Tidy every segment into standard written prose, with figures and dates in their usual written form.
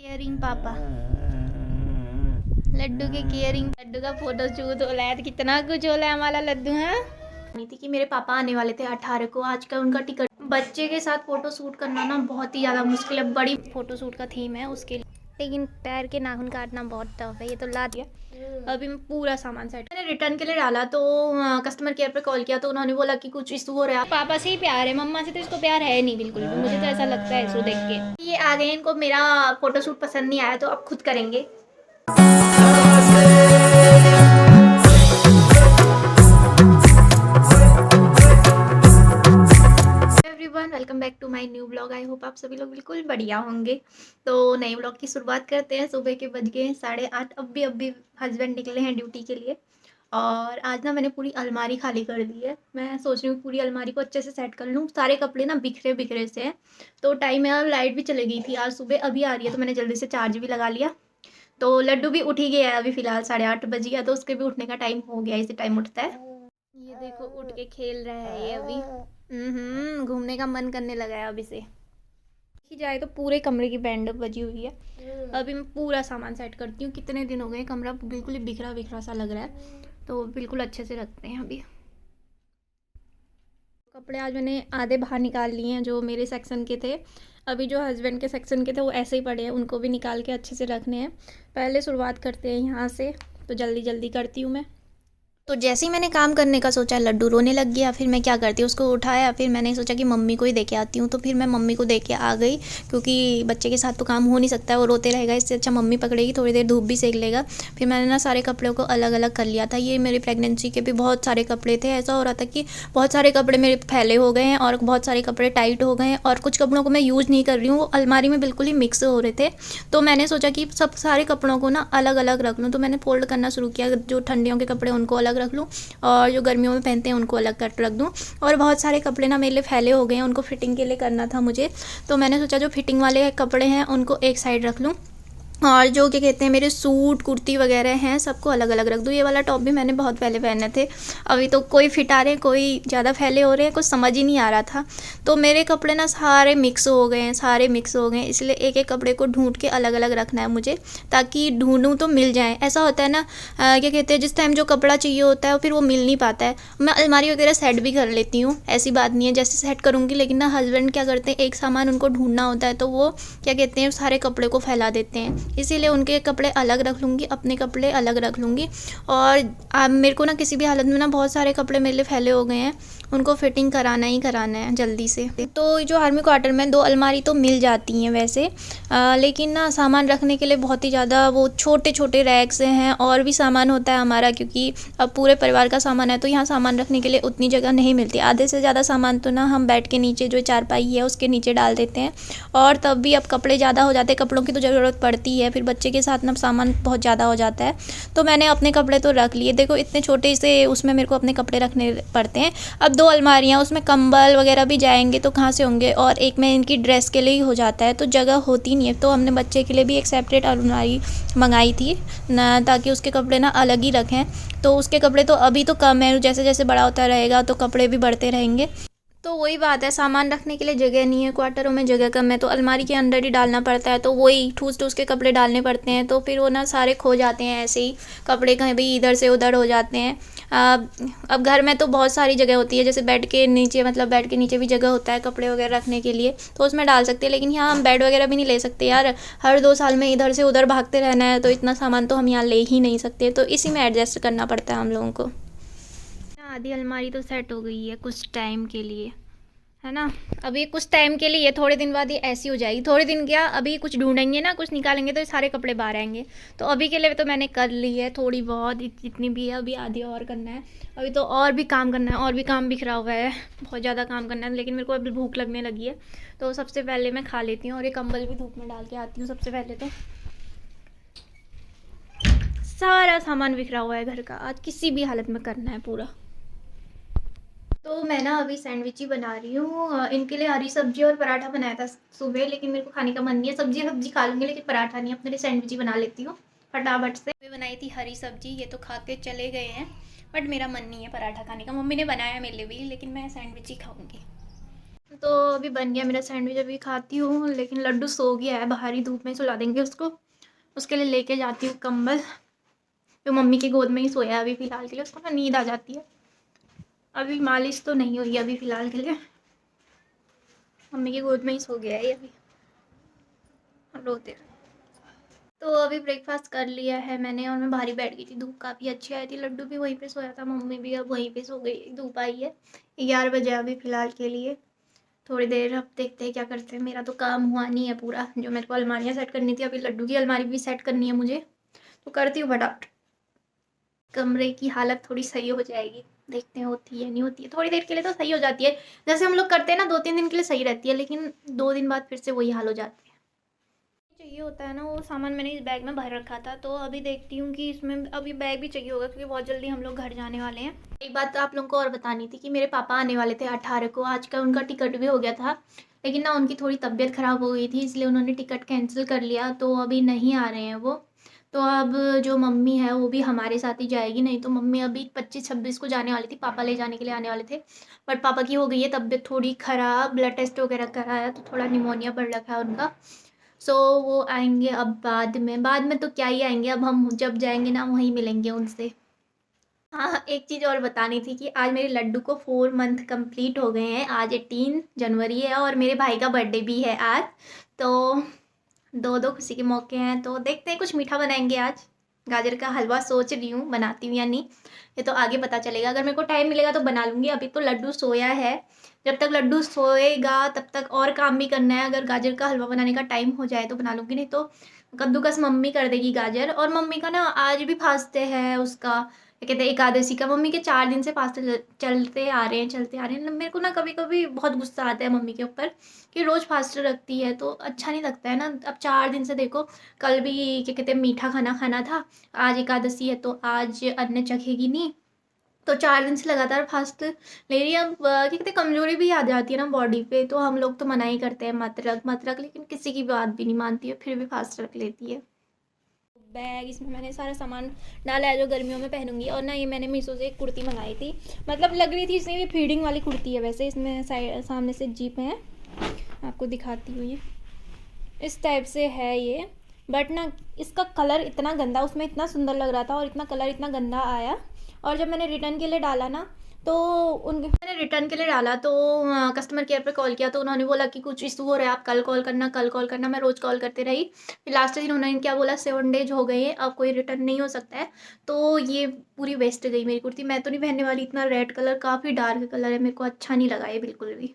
Caring पापा, लड्डू के caring. Laddu का फोटो शूट हो रहा है तो कितना कुछ हो रहा है हमारा लड्डू। है नहीं थी कि मेरे पापा आने वाले थे 18 को, आज का उनका टिकट। बच्चे के साथ फोटो शूट करना ना बहुत ही ज़्यादा मुश्किल है। बड़ी फोटो शूट का थीम है उसके लिए, लेकिन पैर के नाखून काटना बहुत टफ है। ये तो ला दिया। अभी मैं पूरा सामान सेट मैंने रिटर्न के लिए डाला तो कस्टमर केयर पे कॉल किया तो उन्होंने बोला कि कुछ इशू हो रहा है। पापा से ही प्यार है, मम्मा से तो इसको प्यार है नहीं बिल्कुल भी। मुझे तो ऐसा लगता है इसको देख के। ये आ गए, इनको मेरा फोटोशूट पसंद नहीं आया तो अब खुद करेंगे। Welcome back to my new blog. I hope आप सभी लोग बिल्कुल बढ़िया होंगे। तो नए ब्लॉग की शुरुआत करते हैं। सुबह के बज गए 8:30। अब भी हस्बैंड निकले हैं ड्यूटी के लिए। और आज ना मैंने पूरी अलमारी खाली कर दी है। मैं सोच रही हूँ पूरी अलमारी को अच्छे से सेट कर लूँ। सारे कपड़े ना बिखरे बिखरे से हैं। तो टाइम है, अब लाइट भी चली गई थी आज सुबह, अभी आ रही है तो मैंने जल्दी से चार्ज भी लगा लिया। तो लड्डू भी उठ ही गया है, अभी फ़िलहाल 8:30 बज गया तो उसके भी उठने का टाइम हो गया। इसी टाइम उठता है। ये देखो उठ के खेल रहा है ये अभी। घूमने का मन करने लगा है अभी से। देखी जाए तो पूरे कमरे की बैंड बजी हुई है। अभी मैं पूरा सामान सेट करती हूँ। कितने दिन हो गए, कमरा बिल्कुल ही बिखरा बिखरा सा लग रहा है तो बिल्कुल अच्छे से रखते हैं अभी। कपड़े आज मैंने आधे बाहर निकाल लिए हैं जो मेरे सेक्शन के थे। अभी जो हस्बैंड के सेक्शन के थे वो ऐसे ही पड़े हैं, उनको भी निकाल के अच्छे से रखने हैं। पहले शुरुआत करते हैं यहाँ से, तो जल्दी जल्दी करती हूँ मैं। तो जैसे ही मैंने काम करने का सोचा लड्डू रोने लग गया। फिर मैं क्या करती हूँ, उसको उठाया। फिर मैंने सोचा कि मम्मी को ही दे के आती हूँ, तो फिर मैं मम्मी को दे के आ गई। क्योंकि बच्चे के साथ तो काम हो नहीं सकता है, वो रोते रहेगा। इससे अच्छा मम्मी पकड़ेगी, थोड़ी देर धूप भी सेक लेगा। फिर मैंने ना सारे कपड़ों को अलग अलग कर लिया था। ये मेरी प्रेगनेंसी के भी बहुत सारे कपड़े थे। ऐसा हो रहा था कि बहुत सारे कपड़े मेरे फैले हो गए हैं और बहुत सारे कपड़े टाइट हो गए हैं, और कुछ कपड़ों को मैं यूज़ नहीं कर रही हूँ, वो अलमारी में बिल्कुल ही मिक्स हो रहे थे। तो मैंने सोचा कि सब सारे कपड़ों को ना अलग अलग रख लूँ। तो मैंने फोल्ड करना शुरू किया। जो ठंडियों के कपड़े उनको अलग रख लूँ और जो गर्मियों में पहनते हैं उनको अलग कट रख दूँ। और बहुत सारे कपड़े ना मेरे लिए फैले हो गए हैं, उनको फिटिंग के लिए करना था मुझे। तो मैंने सोचा जो फिटिंग वाले कपड़े हैं उनको एक साइड रख लूँ, और जो क्या कहते हैं मेरे सूट कुर्ती वगैरह हैं सबको अलग अलग रख दूँ। ये वाला टॉप भी मैंने बहुत पहले पहने थे। अभी तो कोई फिट आ रहे हैं, कोई ज़्यादा फैले हो रहे हैं, कुछ समझ ही नहीं आ रहा था। तो मेरे कपड़े ना सारे मिक्स हो गए हैं, सारे मिक्स हो गए हैं। इसलिए एक एक कपड़े को ढूंढ के अलग अलग रखना है मुझे, ताकि ढूंढूँ तो मिल जाए। ऐसा होता है ना, क्या कहते हैं, जिस टाइम जो कपड़ा चाहिए होता है फिर वो मिल नहीं पाता है। मैं अलमारी वगैरह सेट भी कर लेती हूँ, ऐसी बात नहीं है, जैसे सेट करूँगी। लेकिन ना हस्बैंड क्या करते हैं, एक सामान उनको ढूंढना होता है तो वो क्या कहते हैं सारे कपड़े को फैला देते हैं। इसीलिए उनके कपड़े अलग रख लूँगी, अपने कपड़े अलग रख लूँगी। और मेरे को ना किसी भी हालत में ना बहुत सारे कपड़े मेरे लिए फैले हो गए हैं, उनको फिटिंग कराना ही कराना है जल्दी से। तो जो आर्मी क्वार्टर में 2 अलमारी तो मिल जाती हैं वैसे, लेकिन ना सामान रखने के लिए बहुत ही ज़्यादा वो छोटे छोटे रैक्स हैं। और भी सामान होता है हमारा, क्योंकि अब पूरे परिवार का सामान है तो यहाँ सामान रखने के लिए उतनी जगह नहीं मिलती। आधे से ज़्यादा सामान तो ना हम बेड के नीचे जो चारपाई है उसके नीचे डाल देते हैं। और तब भी अब कपड़े ज़्यादा हो जाते हैं, कपड़ों की तो ज़रूरत पड़ती है, फिर बच्चे के साथ ना सामान बहुत ज़्यादा हो जाता है। तो मैंने अपने कपड़े तो रख लिए। देखो इतने छोटे से उसमें मेरे को अपने कपड़े रखने पड़ते हैं। अब 2 अलमारियाँ, उसमें कंबल वगैरह भी जाएंगे तो कहाँ से होंगे, और एक में इनकी ड्रेस के लिए ही हो जाता है तो जगह होती नहीं है। तो हमने बच्चे के लिए भी एक सेपरेट अलमारी मंगाई थी ना, ताकि उसके कपड़े ना अलग ही रखें। तो उसके कपड़े तो अभी तो कम है, जैसे जैसे बड़ा होता रहेगा तो कपड़े भी बढ़ते रहेंगे। तो वही बात है, सामान रखने के लिए जगह नहीं है, क्वार्टरों में जगह कम है तो अलमारी के अंदर ही डालना पड़ता है। तो वही ठूस ठूस के कपड़े डालने पड़ते हैं, तो फिर वो ना सारे खो जाते हैं ऐसे ही। कपड़े कहीं भी इधर से उधर हो जाते हैं। अब घर में तो बहुत सारी जगह होती है, जैसे बेड के नीचे, मतलब बेड के नीचे भी जगह होता है कपड़े वगैरह रखने के लिए, तो उसमें डाल सकते हैं। लेकिन यहाँ हम बेड वगैरह भी नहीं ले सकते यार, हर 2 साल में इधर से उधर भागते रहना है, तो इतना सामान तो हम यहाँ ले ही नहीं सकते। तो इसी में एडजस्ट करना पड़ता है हम लोगों को। आधी अलमारी तो सेट हो गई है कुछ टाइम के लिए, है ना। अभी कुछ टाइम के लिए, थोड़े दिन बाद ये ऐसी हो जाएगी। थोड़े दिन क्या, अभी कुछ ढूंढेंगे ना, कुछ निकालेंगे तो ये सारे कपड़े बाहर आएंगे। तो अभी के लिए तो मैंने कर ली है थोड़ी बहुत, जितनी भी है। अभी आधी और करना है, अभी तो और भी काम करना है, और भी काम बिखरा हुआ है, बहुत ज़्यादा काम करना है। लेकिन मेरे को अभी भूख लगने लगी है तो सबसे पहले मैं खा लेती हूँ। और ये कंबल भी धूप में डाल के आती हूँ सबसे पहले। तो सारा सामान बिखरा हुआ है घर का, आज किसी भी हालत में करना है पूरा। तो मैं ना अभी सैंडविच ही बना रही हूँ। इनके लिए हरी सब्जी और पराठा बनाया था सुबह, लेकिन मेरे को खाने का मन नहीं है। सब्जी खा लूँगी लेकिन पराठा नहीं, अपने लिए सैंडविच ही बना लेती हूँ फटाफट से। मैं बनाई थी हरी सब्जी, ये तो खा के चले गए हैं, बट मेरा मन नहीं है पराठा खाने का। मम्मी ने बनाया मेरे लिए भी, लेकिन मैं सैंडविच ही खाऊँगी। तो अभी बन गया मेरा सैंडविच, अभी खाती हूँ। लेकिन लड्डू सो गया है, बाहर ही धूप में सुला देंगे उसको। उसके लिए लेके जाती हूँ कंबल। तो मम्मी की गोद में ही सोया है अभी फ़िलहाल के लिए, उसको ना नींद आ जाती है। अभी मालिश तो नहीं हुई अभी फ़िलहाल के लिए, मम्मी की गोद में ही सो गया है ये अभी रोते रहे। तो अभी ब्रेकफास्ट कर लिया है मैंने और मैं बाहर ही बैठ गई थी, धूप काफ़ी अच्छी आई थी। लड्डू भी वहीं पे सोया था, मम्मी भी अब वहीं पे सो गई। धूप आई है 11 बजे अभी फ़िलहाल के लिए, थोड़ी देर अब देखते हैं क्या करते हैं। मेरा तो काम हुआ नहीं है पूरा, जो मेरे को अलमारियाँ सेट करनी थी, अभी लड्डू की अलमारी भी सेट करनी है मुझे, तो करती हूँ फटाफट। कमरे की हालत थोड़ी सही हो जाएगी, देखते हैं होती है नहीं होती है। थोड़ी देर के लिए तो सही हो जाती है, जैसे हम लोग करते हैं ना 2-3 दिन के लिए सही रहती है, लेकिन 2 दिन बाद फिर से वही हाल हो जाता है। चाहिए होता है ना वो सामान मैंने इस बैग में भर रखा था, तो अभी देखती हूँ कि इसमें अब ये बैग भी चाहिए होगा, क्योंकि बहुत जल्दी हम लोग घर जाने वाले हैं। एक बात तो आप लोगों को और बतानी थी कि मेरे पापा आने वाले थे 18 को, आज का उनका टिकट भी हो गया था, लेकिन ना उनकी थोड़ी तबीयत ख़राब हो गई थी, इसलिए उन्होंने टिकट कैंसिल कर लिया, तो अभी नहीं आ रहे हैं वो। तो अब जो मम्मी है वो भी हमारे साथ ही जाएगी, नहीं तो मम्मी अभी 25-26 को जाने वाली थी, पापा ले जाने के लिए आने वाले थे, बट पापा की हो गई है तबीयत थोड़ी ख़राब, ब्लड टेस्ट वगैरह कराया तो थोड़ा निमोनिया बढ़ रखा है उनका। सो वो आएंगे अब बाद में तो क्या ही आएंगे, अब हम जब जाएंगे ना वहीं मिलेंगे उनसे। हाँ, एक चीज़ और बतानी थी कि आज मेरे लड्डू को 4 मंथ कंप्लीट हो गए हैं, आज 18 जनवरी है और मेरे भाई का बर्थडे भी है आज, तो दो दो खुशी के मौके हैं। तो देखते हैं कुछ मीठा बनाएंगे आज, गाजर का हलवा सोच रही हूँ, बनाती हूँ या नहीं ये तो आगे पता चलेगा, अगर मेरे को टाइम मिलेगा तो बना लूँगी। अभी तो लड्डू सोया है, जब तक लड्डू सोएगा तब तक और काम भी करना है, अगर गाजर का हलवा बनाने का टाइम हो जाए तो बना लूँगी, नहीं तो कद्दूकस मम्मी कर देगी गाजर। और मम्मी का ना आज भी फास्ट है उसका, क्या कहते हैं, एकादशी का। मम्मी के 4 दिन से फास्ट चलते आ रहे हैं, चलते आ रहे हैं। मेरे को ना कभी कभी बहुत गुस्सा आता है मम्मी के ऊपर कि रोज़ फास्ट रखती है, तो अच्छा नहीं लगता है ना। अब 4 दिन से देखो, कल भी क्या कहते हैं मीठा खाना खाना था, आज एकादशी है तो आज अन्न चखेगी नहीं, तो 4 दिन से लगातार फास्ट ले रही है। अब क्या कहते हैं कमजोरी भी आ जाती है ना बॉडी पे, तो हम लोग तो मना ही करते हैं मत रख मत रख, लेकिन किसी की बात भी नहीं मानती है, फिर भी फास्ट रख लेती है। बैग इसमें मैंने सारा सामान डाला है जो गर्मियों में पहनूंगी। और ना ये मैंने मीशो से एक कुर्ती मंगाई थी, मतलब लग रही थी इसमें ये फीडिंग वाली कुर्ती है, वैसे इसमें सामने से जीप है, आपको दिखाती हूँ। ये इस टाइप से है ये, बट ना इसका कलर इतना गंदा, उसमें इतना सुंदर लग रहा था और इतना कलर इतना गंदा आया। और जब मैंने रिटर्न के लिए डाला ना, तो मैंने रिटर्न के लिए डाला तो कस्टमर केयर पे कॉल किया, तो उन्होंने बोला कि कुछ इशू हो रहा है, आप कल कॉल करना, कल कॉल करना। मैं रोज़ कॉल करते रही, फिर लास्ट दिन उन्होंने क्या बोला, 7 डेज हो गए हैं, अब कोई रिटर्न नहीं हो सकता है। तो ये पूरी वेस्ट गई मेरी कुर्ती, मैं तो नहीं पहनने वाली। इतना रेड कलर, काफ़ी डार्क कलर है, मेरे को अच्छा नहीं लगा ये बिल्कुल भी।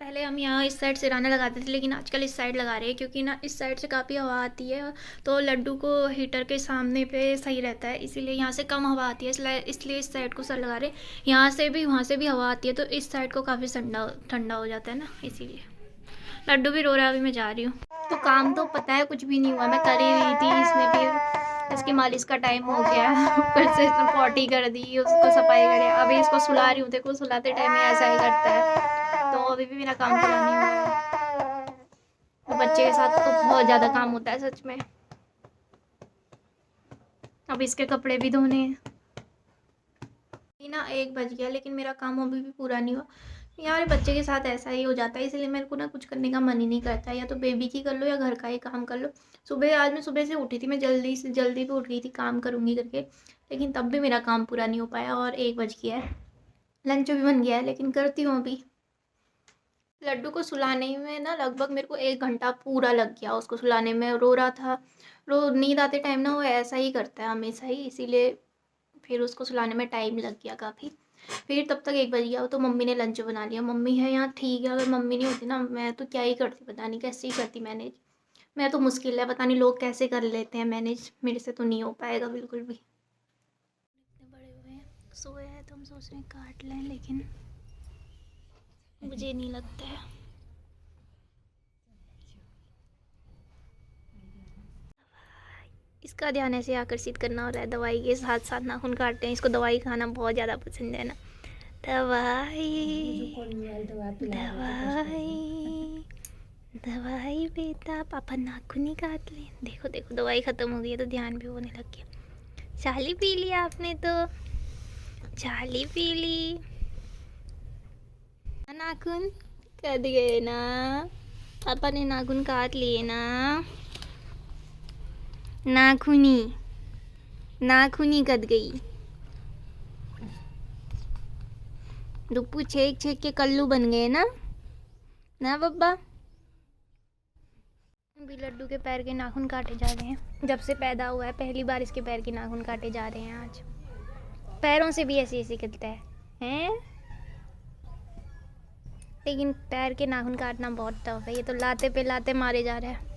पहले हम यहाँ इस साइड सिराना लगाते थे, लेकिन आजकल इस साइड लगा रहे हैं, क्योंकि ना इस साइड से काफ़ी हवा आती है, तो लड्डू को हीटर के सामने पे सही रहता है, इसीलिए यहाँ से कम हवा आती है, इसलिए इस साइड को सर लगा रहे हैं। यहाँ से भी वहाँ से भी हवा आती है, तो इस साइड को काफ़ी ठंडा ठंडा हो जाता है ना, इसीलिए। लड्डू भी रो रहा है, अभी मैं जा रही हूँ। तो काम तो पता है कुछ भी नहीं हुआ, मैं कर ही रही थी, इसमें फिर इसकी मालिश का टाइम हो गया ऊपर से इसने पॉटी कर दी, उसको सफाई करे, अभी इसको सुला रही हूँ। देखो सुलाते टाइम ही ऐसा ही करता है, तो अभी भी मेरा काम पूरा नहीं हुआ है। तो बच्चे के साथ तो बहुत ज़्यादा काम होता है सच में। अब इसके कपड़े भी धोने हैं। ना 1 बज गया, लेकिन मेरा काम अभी भी पूरा नहीं हुआ। यार बच्चे के साथ ऐसा ही हो जाता है, इसलिए मेरे को ना कुछ करने का मन ही नहीं करता, या तो बेबी की कर लो या घर का ही काम कर लो। आज मैं सुबह से उठी थी, मैं जल्दी से जल्दी भी उठ गई थी काम करूँगी करके, लेकिन तब भी मेरा काम पूरा नहीं हो पाया और 1 बज गया है। लंच भी बन गया है, लेकिन करती हूँ अभी। लड्डू को सुलाने में ना लगभग मेरे को 1 घंटा पूरा लग गया, उसको सुलाने में। रो रहा था, नींद आते टाइम ना वो ऐसा ही करता है हमेशा ही, इसीलिए फिर उसको सुलाने में टाइम लग गया काफ़ी। फिर तब तक 1 बज गया, तो मम्मी ने लंच बना लिया। मम्मी है यहाँ, ठीक है, अगर मम्मी नहीं होती ना मैं तो क्या ही करती, पता नहीं कैसे ही करती मैनेज। मैं तो मुश्किल है, पता नहीं लोग कैसे कर लेते हैं मैनेज, मेरे से तो नहीं हो पाएगा बिल्कुल भी। इतने बड़े हुए हैं, सोए हैं, तो हम सोच रहे हैं काट लें, लेकिन मुझे नहीं लगता है। इसका ध्यान ऐसे आकर्षित करना होता है, दवाई के साथ साथ नाखून काटते हैं, इसको दवाई खाना बहुत ज़्यादा पसंद है ना। दवाई दवाई दवाई बेटा, पापा नाखून ही काट ले। देखो देखो दवाई ख़त्म हो गई है, तो ध्यान भी होने लग गया। चाली पी लिया आपने, तो चाली पी ली। नाखून कट गए ना, पापा ने नाखून काट लिए ना। नाखूनी कट गई। दुप्पू छेक छेक के कल्लू बन गए ना बब्बा। अभी लड्डू के पैर के नाखून काटे जा रहे हैं। जब से पैदा हुआ है पहली बार इसके पैर के नाखून काटे जा रहे हैं आज। पैरों से भी ऐसे ऐसे करता हैं? लेकिन पैर के नाखून काटना बहुत टफ है। ये तो लाते पे लाते मारे जा रहे हैं।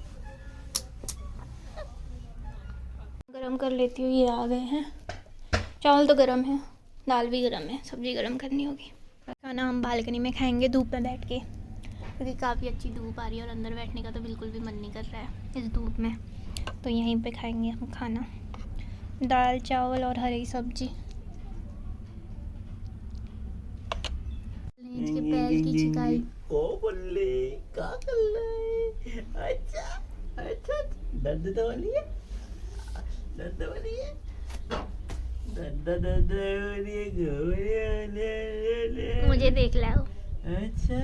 गरम कर लेती हूँ। ये आ गए हैं। चावल तो गरम है, दाल भी गरम है, सब्जी गरम करनी होगी। खाना हम बालकनी में खाएंगे धूप में बैठ के, क्योंकि काफ़ी अच्छी धूप आ रही है और अंदर बैठने का तो बिल्कुल भी मन नहीं कर रहा है इस धूप में। तो यहीं पे खाएंगे हम खाना, दाल चावल और हरी सब्जी। इसके पैर की चिकाई। ओ बल्ले क्या कर रहे हैं? अच्छा अच्छा दर्द तो वाली है, दर्द वाली है, दर्द वाली है। मुझे देख लो। अच्छा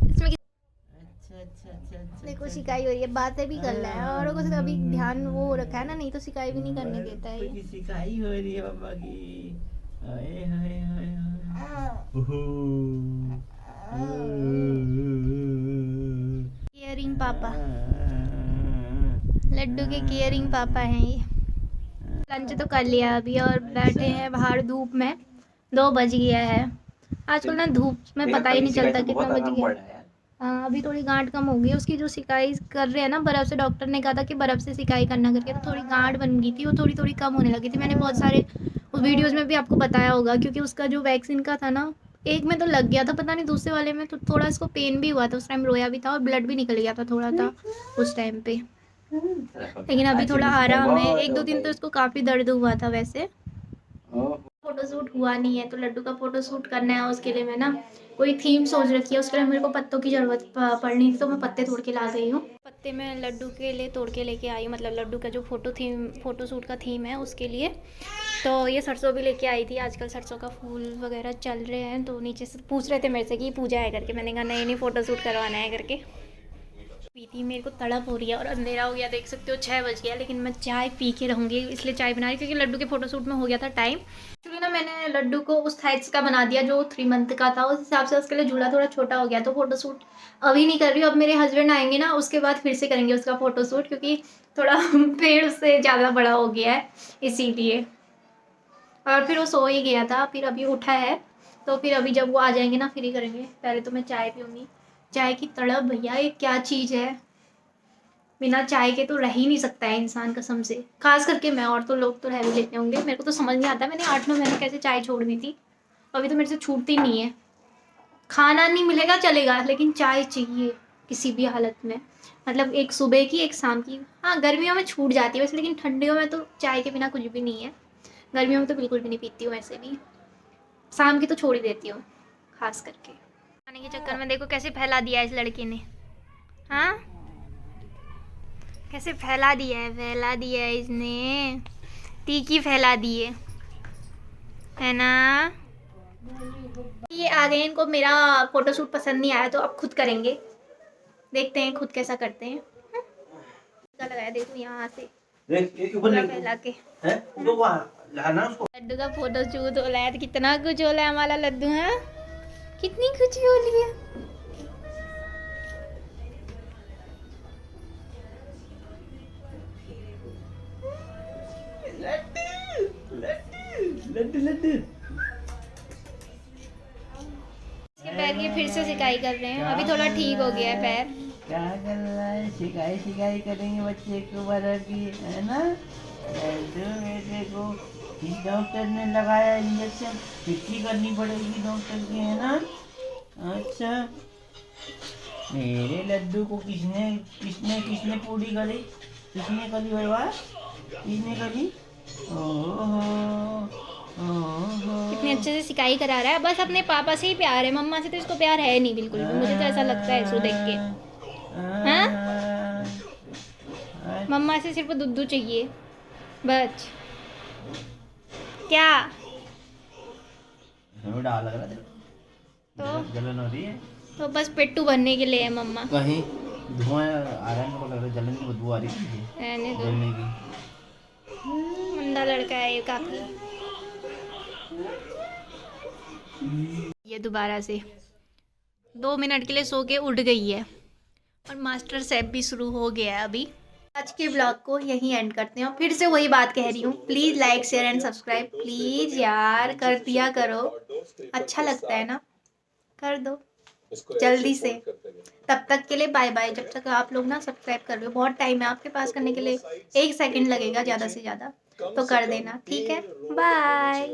इसमें अच्छा अच्छा अच्छा अच्छा देखो सिकाई हो रही है, बातें भी कर रहा है और को तो अभी ध्यान वो रखा है ना, नहीं तो सिकाई भी नहीं करने देता है ये। सिकाई हो रही है पापा की। हाय हाय हाय केयरिंग पापा, लड्डू के केयरिंग पापा हैं ये। लंच तो कर लिया अभी और बैठे हैं बाहर धूप में। 2 बज गया है। आजकल ना धूप में पता ही नहीं चलता कितना बज गया। अभी थोड़ी गांठ कम हो गई है उसकी। जो सिकाई कर रहे हैं ना बर्फ़ से, डॉक्टर ने कहा था कि बर्फ़ से सिकाई करना करके, तो थोड़ी गांठ बन गई थी, वो थोड़ी थोड़ी कम होने लगी थी। मैंने बहुत सारे उस वीडियोस में भी आपको बताया होगा, क्योंकि उसका जो वैक्सीन का था ना, एक में तो लग गया था, पता नहीं दूसरे वाले में तो थोड़ा इसको पेन भी हुआ था। उस टाइम रोया भी था और ब्लड भी निकल गया था थोड़ा था उस टाइम पे। लेकिन अभी थोड़ा आराम है। 1-2 दिन तो इसको काफ़ी दर्द हुआ था वैसे। फोटोशूट हुआ नहीं है तो लड्डू का फोटोशूट करना है। उसके लिए मैं ना कोई थीम सोच रखी है। उसके लिए मेरे को पत्तों की ज़रूरत पड़नी थी, तो मैं पत्ते तोड़ के ला गई हूँ। पत्ते मैं लड्डू के लिए तोड़ के लेके आई हूँ, मतलब लड्डू का जो फोटोशूट का थीम है उसके लिए। तो ये सरसों भी लेके आई थी। आजकल सरसों का फूल वगैरह चल रहे हैं, तो नीचे से पूछ रहे थे मेरे से कि पूजा है करके। मैंने कहा नहीं फ़ोटोशूट करवाना है करके। पी थी, मेरे को तड़प हो रही है और अंधेरा हो गया, देख सकते हो 6 बज गया। लेकिन मैं चाय पी के रहूँगी, इसलिए चाय बना रही, क्योंकि लड्डू के फोटोशूट में हो गया था टाइम। एक्चुअली ना मैंने लड्डू को उस साइज़ का बना दिया जो 3 मंथ का था, उस हिसाब से उसके लिए झूला थोड़ा छोटा हो गया। तो फोटोशूट अभी नहीं कर रही हूँ। अब मेरे हस्बैंड आएंगे ना, उसके बाद फिर से करेंगे उसका फ़ोटोशूट, क्योंकि थोड़ा पेड़ उससे ज़्यादा बड़ा हो गया है इसीलिए। और फिर वो सो ही गया था, फिर अभी उठा है, तो फिर अभी जब वो आ जाएंगे ना फिर ही करेंगे। पहले तो मैं चाय पीऊँगी। चाय की तड़प भैया, ये क्या चीज़ है। बिना चाय के तो रह ही नहीं सकता है इंसान कसम से, खास करके मैं। और तो लोग तो रह भी लेते होंगे, मेरे को तो समझ नहीं आता। मैंने 8-9 महीने कैसे चाय छोड़ दी थी, अभी तो मेरे से छूटती नहीं है। खाना नहीं मिलेगा चलेगा, लेकिन चाय चाहिए किसी भी हालत में। मतलब एक सुबह की एक शाम की। हाँ गर्मियों में छूट जाती है वैसे, लेकिन ठंडियों में तो चाय के बिना कुछ भी नहीं है। गर्मियों में तो बिल्कुल भी नहीं पीती हूँ वैसे भी। शाम की तो छोड़ ही देती हूँ खास करके। खाने के चक्कर में देखो कैसे फैला दिया इस लड़के ने। हाँ कैसे फैला दिया है इसने। टीकी फैला दी है ना। ये आ गए, इनको मेरा फोटोशूट पसंद नहीं आया तो अब खुद करेंगे। देखते हैं खुद कैसा करते हैं। लगाया देखो यहाँ से पूरा फैला के। लड्डू का फोटोशूट हो रहा है, तो कितना कुछ हो रहा है हमारा लड्डू। है कितनी खुशी हो रही है। लड्डू लड्डू इसके पैर की फिर से सिकाई कर रहे हैं। अभी थोड़ा ठीक हो गया है पैर। क्या कर रहा है? सिकाई करेंगे बच्चे को बड़ा की, है ना। लड्डू बेटे को इस डॉक्टर ने लगाया इंजेक्शन, पिट्टी करनी पड़ेगी डॉक्टर की, है ना। अच्छा मेरे लड्डू को किसने किसने किसने पूरी करी? किसने करी बाबा? किसने करी? ओहो कितने अच्छे से सिकाई करा रहा है। बस अपने पापा से ही प्यार है, मम्मा से तो इसको प्यार है नहीं बिल्कुल भी। मुझे तो ऐसा लगता है इसको देख के। हाँ मम्मा से सिर्फ दूध चाहिए बस। क्या डाल लग रहा है। तो जलन हो रही है तो बस पेट्टू बनने के लिए है मम्मा। कहीं धुआं आ रहा है, मेरे को लग रहा है जलन की बदबू आ रही है रहने दो, जलने की। मंदा लड़का है ये काफी। ये दोबारा से 2 मिनट के लिए सो के उठ गई है और मास्टर सेफ भी शुरू हो गया है अभी। आज के ब्लॉग को यहीं एंड करते हैं। और फिर से वही बात कह रही हूँ, please like share and subscribe please यार कर दिया करो, अच्छा लगता है ना, कर दो जल्दी से। तब तक के लिए बाय बाय। जब तक आप लोग ना सब्सक्राइब कर रहे हो, बहुत टाइम है आपके पास करने के लिए, 1 सेकंड लगेगा ज़्यादा से ज़्यादा, तो कर देना ठीक है। बाय।